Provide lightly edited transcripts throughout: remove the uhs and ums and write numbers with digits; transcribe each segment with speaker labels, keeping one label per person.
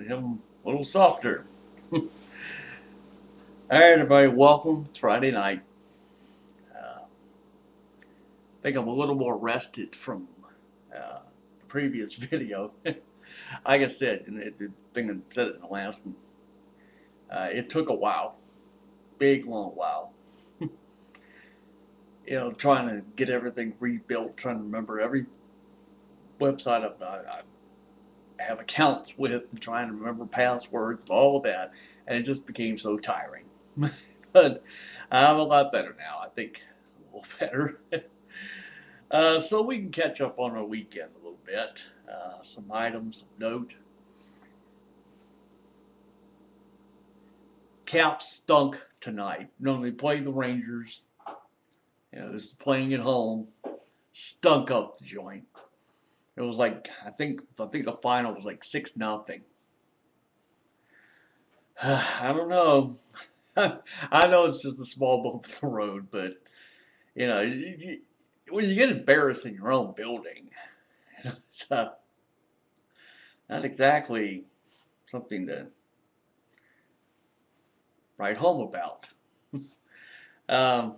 Speaker 1: him a little softer. All right, everybody, welcome. It's Friday night. I think I'm a little more rested from the previous video. Like I said, the thing I said it in the last one, it took a while, big long while. Trying to get everything rebuilt, trying to remember every website I have accounts with, and trying to remember passwords and all of that, and it just became so tiring. But I'm a lot better now. I think a little better. So we can catch up on our weekend a little bit. Some items of note. Caps stunk tonight. Normally play the Rangers. This is playing at home. Stunk up the joint. It was like I think the final was like 6-0. I don't know. I know it's just a small bump in the road, but you know, when you get embarrassed in your own building, it's not exactly something to write home about. Um,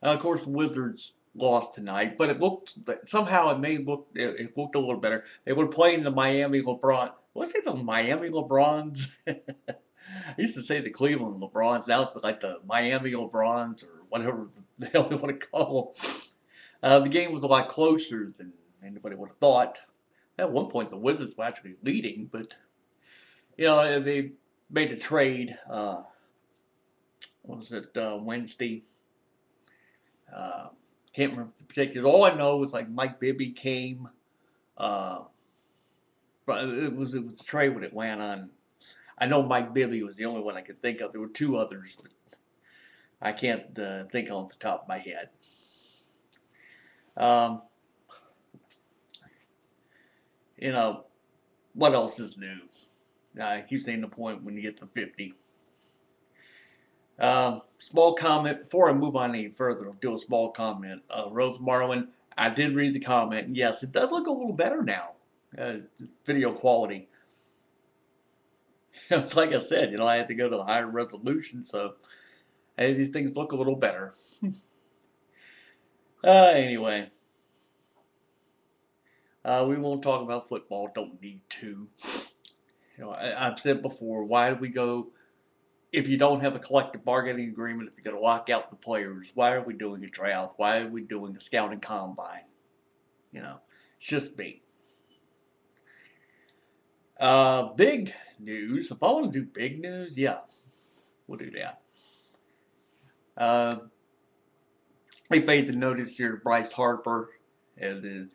Speaker 1: of course, the Wizards lost tonight, but it looked somehow it looked a little better. They were playing the Miami LeBron. What's it, the Miami LeBrons? I used to say the Cleveland LeBrons. Now it's like the Miami LeBrons or whatever the hell they want to call them. The game was a lot closer than anybody would have thought. At one point, the Wizards were actually leading, but they made a trade. What was it, Wednesday? Uh, can't remember the particulars. All I know was like Mike Bibby came. Uh, but it was a trade with Atlanta. And I know Mike Bibby was the only one I could think of. There were two others, but I can't think off the top of my head. Um, you know, what else is new? I keep saying the point when you get to 50. Small comment before I move on any further. I'll do a small comment. Rose Marlin, I did read the comment. And yes, it does look a little better now. Video quality. It's like I said, I had to go to the higher resolution, so hey, these things look a little better. Anyway, we won't talk about football. Don't need to. I've said before, why do we go if you don't have a collective bargaining agreement, if you're going to lock out the players, why are we doing a draft? Why are we doing a scouting combine? It's just me. Big news. If I want to do big news, yeah, we'll do that. We made the notice here to Bryce Harper, and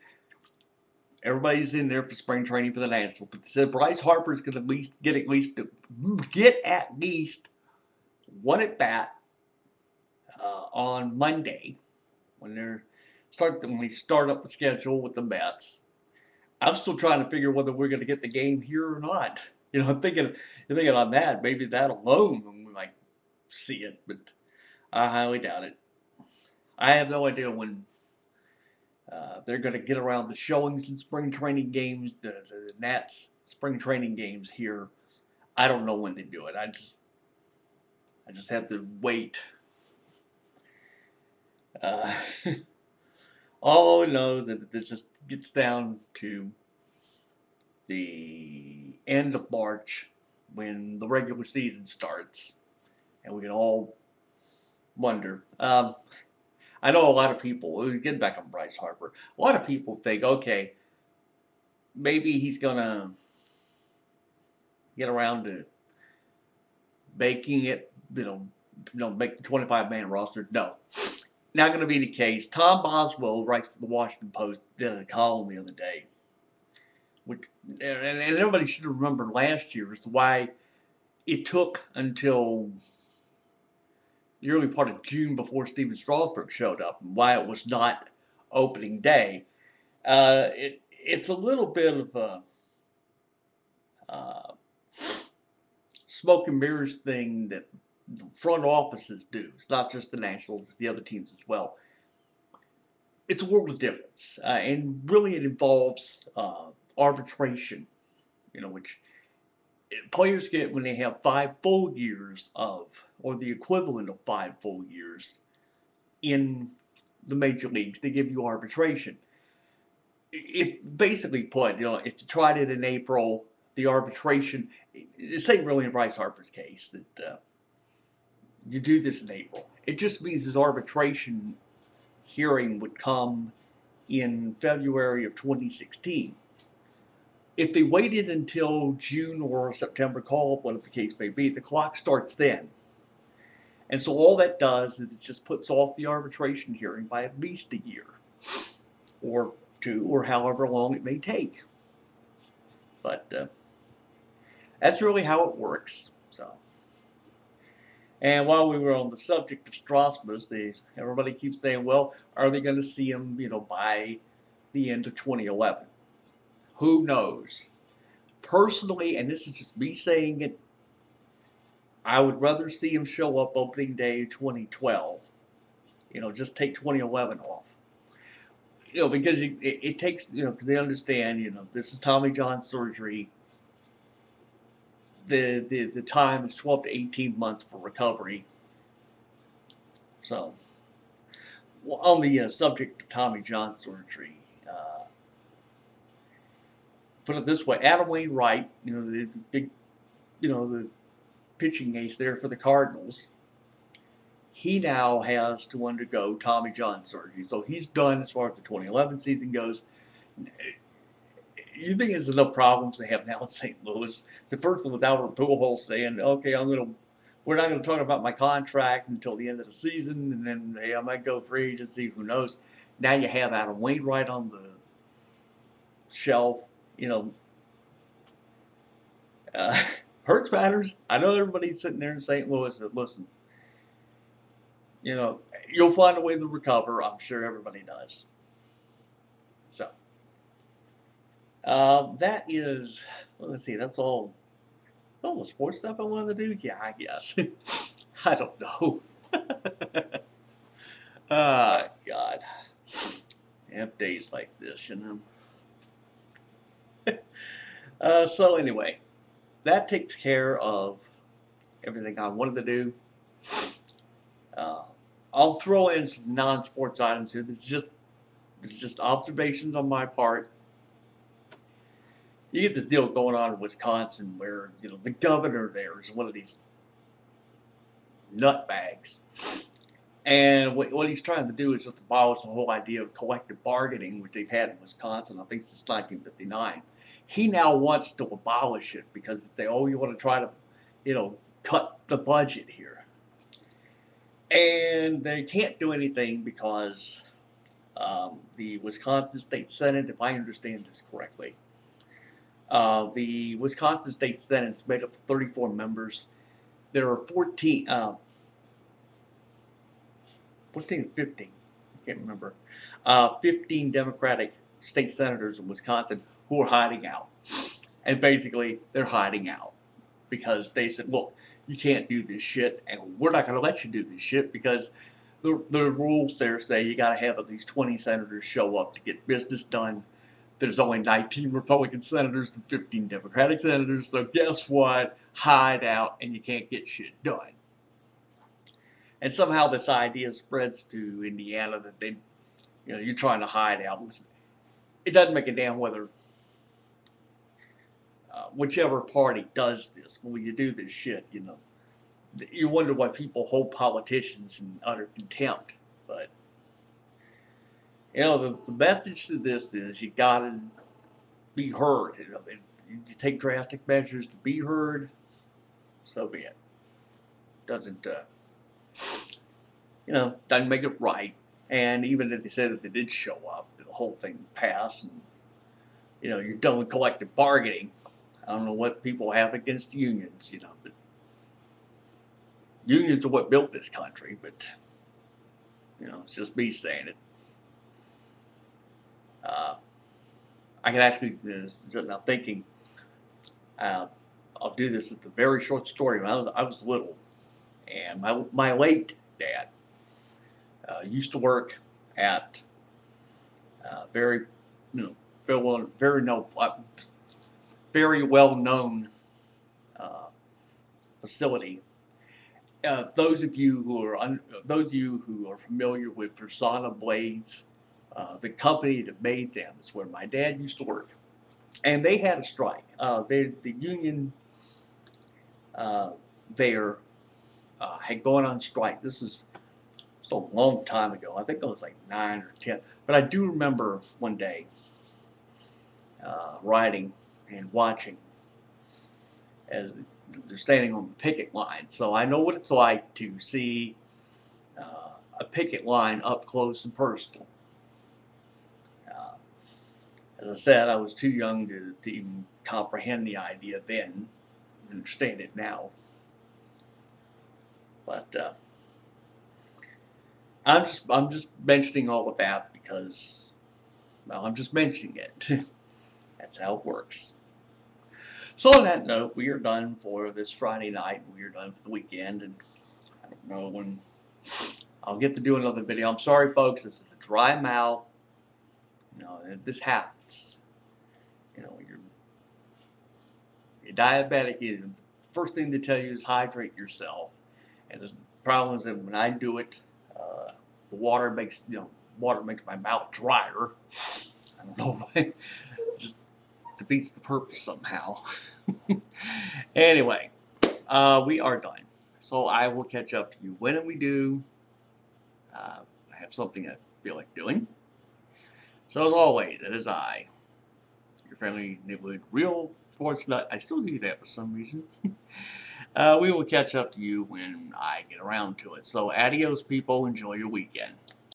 Speaker 1: everybody's in there for spring training for the Nationals. But said Bryce Harper is going to get at least one at bat on Monday when we start up the schedule with the Mets. I'm still trying to figure whether we're going to get the game here or not. I'm thinking on that. Maybe that alone we might see it, but I highly doubt it. I have no idea when they're going to get around the showings and spring training games, the Nats spring training games here. I don't know when they do it. I just have to wait. Uh, all I know that it just gets down to the end of March when the regular season starts, and we can all wonder. I know a lot of people, getting back on Bryce Harper, a lot of people think, okay, maybe he's going to get around to making it, make the 25-man roster. No, not going to be the case. Tom Boswell writes for the Washington Post, did a column the other day, and everybody should remember last year is why it took until the early part of June before Steven Strasburg showed up, and why it was not opening day. It's a little bit of a uh, smoke and mirrors thing that the front offices do. It's not just the Nationals, it's the other teams as well. It's a world of difference, and really it involves arbitration which players get when they have 5 full years of, or the equivalent of 5 full years in the major leagues. They give you arbitration. It basically put, if you tried it in April, the arbitration, the same really in Bryce Harper's case, that you do this in April. It just means his arbitration hearing would come in February of 2016. If they waited until June or September call-up, whatever the case may be, the clock starts then. And so all that does is it just puts off the arbitration hearing by at least a year or two, or however long it may take. But that's really how it works. So, and while we were on the subject of Strasmus, everybody keeps saying, well, are they going to see him, by the end of 2011? Who knows? Personally, and this is just me saying it, I would rather see him show up opening day 2012. Just take 2011 off. Because it takes, because they understand, this is Tommy John surgery. The time is 12 to 18 months for recovery. So, on the subject of Tommy John surgery, put it this way: Adam Wainwright, the big, the pitching ace there for the Cardinals, he now has to undergo Tommy John surgery. So he's done as far as the 2011 season goes. You think there's enough problems they have now in St. Louis? The first one with Albert Pujols saying, okay, we're not going to talk about my contract until the end of the season, and then, hey, I might go free agency, who knows. Now you have Adam Wainwright on the shelf, hurts matters. I know everybody's sitting there in St. Louis, but listen, you'll find a way to recover. I'm sure everybody does. So, that is, let's see, that's all the sports stuff I wanted to do? Yeah, I guess. I don't know. Ah, God. Have days like this, So anyway, that takes care of everything I wanted to do. I'll throw in some non-sports items here. This is just observations on my part. You get this deal going on in Wisconsin where, the governor there is one of these nutbags. And what he's trying to do is just abolish the whole idea of collective bargaining, which they've had in Wisconsin, I think, since 1959. He now wants to abolish it because they say, oh, you want to try to, cut the budget here. And they can't do anything because the Wisconsin State Senate, if I understand this correctly, the Wisconsin State Senate is made up of 34 members. There are 14 or 15, I can't remember, 15 Democratic state senators in Wisconsin who are hiding out. And basically, they're hiding out because they said, look, you can't do this shit, and we're not going to let you do this shit because the rules there say you got to have at least 20 senators show up to get business done. There's only 19 Republican senators and 15 Democratic senators, so guess what? Hide out and you can't get shit done. And somehow this idea spreads to Indiana that you're trying to hide out. It doesn't make a damn whether whichever party does this, when you do this shit, you wonder why people hold politicians in utter contempt. But the message to this is you gotta be heard. You take drastic measures to be heard, so be it. Doesn't make it right. And even if they said that they did show up, the whole thing passed, and you're done with collective bargaining. I don't know what people have against unions, but unions are what built this country. But it's just me saying it. I can actually, I'm thinking, I'll do this as a very short story. When I was little, and my late dad used to work at very, very no, very well-known facility. Those of you who are familiar with Persona blades, the company that made them is where my dad used to work, and they had a strike. The union there had gone on strike. This is so a long time ago. I think it was like 9 or 10. But I do remember one day riding and watching as they're standing on the picket line. So I know what it's like to see a picket line up close and personal. Uh, as I said, I was too young to even comprehend the idea then. I understand it now. But I'm just mentioning all of that because, well, I'm just mentioning it. That's how it works. So on that note, we are done for this Friday night. We are done for the weekend, and I don't know when I'll get to do another video. I'm sorry, folks. This is a dry mouth. You know, this happens. You know, you're diabetic. The first thing they tell you is hydrate yourself. And the problem is that when I do it, the water makes my mouth drier. I don't know why. It just defeats the purpose somehow. Anyway, we are done. So I will catch up to you when we do. I have something I feel like doing. So as always, it is I, your friendly neighborhood real sports nut. I still do that for some reason. We will catch up to you when I get around to it. So adios, people. Enjoy your weekend.